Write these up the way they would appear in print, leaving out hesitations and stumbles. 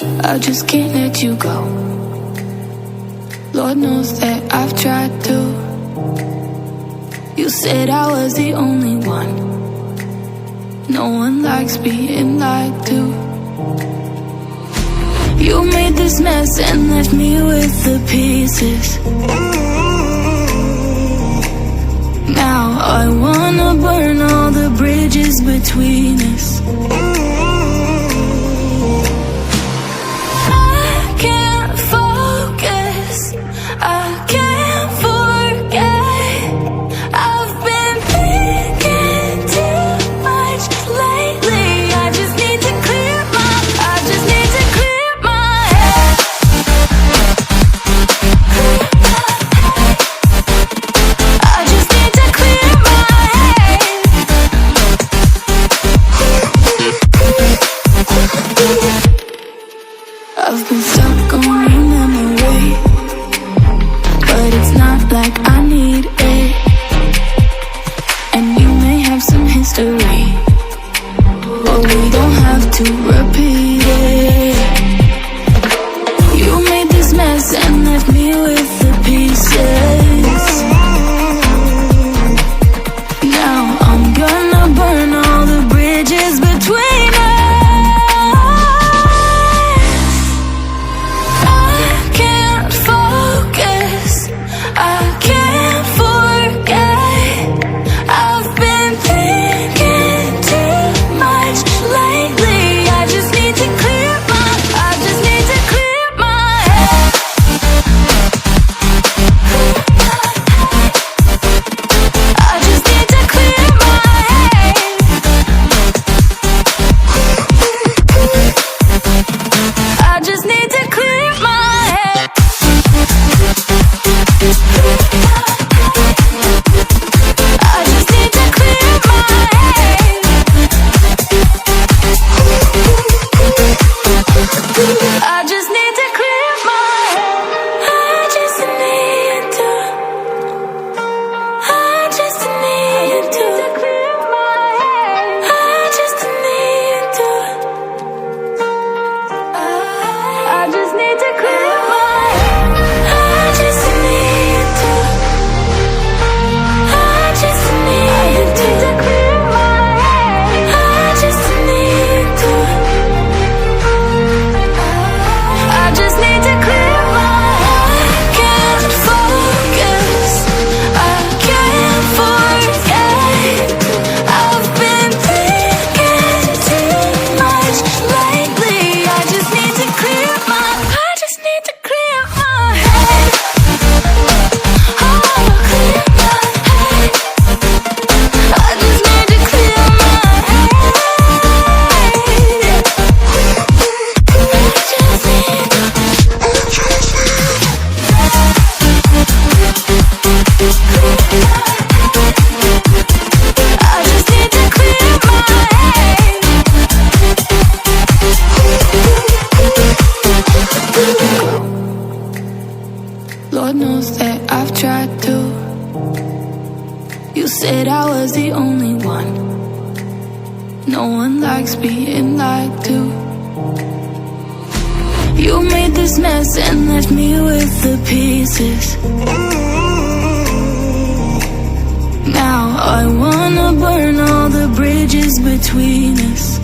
I just can't let you go. Lord knows that I've tried to. You said I was the only one. No one likes being lied to. You made this mess and left me with the pieces. Now I wanna burn all the bridges between us. I've been stuck on your memory, but it's not like I need it. And you may have some history, but we don't have to repeat it. You made this mess and left me with the pieces. Now I'm gonna burn all the bridges between us. Lord knows that I've tried to. You said I was the only one. No one likes being lied to. You made this mess and left me with the pieces. Now I wanna burn all the bridges between us.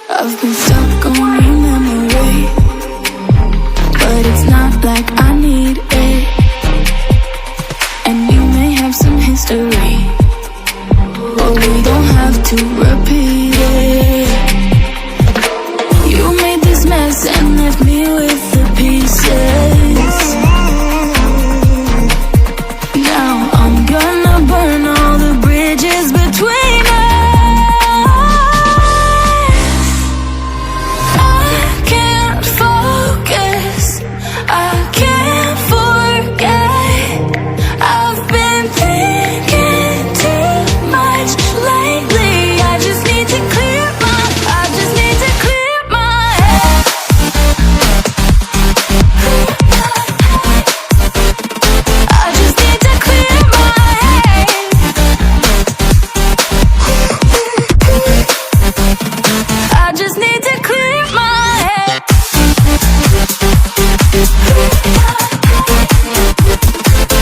I've been stuck on your memory, but it's not like I need it. And you may have some history, but we don't have to repeat.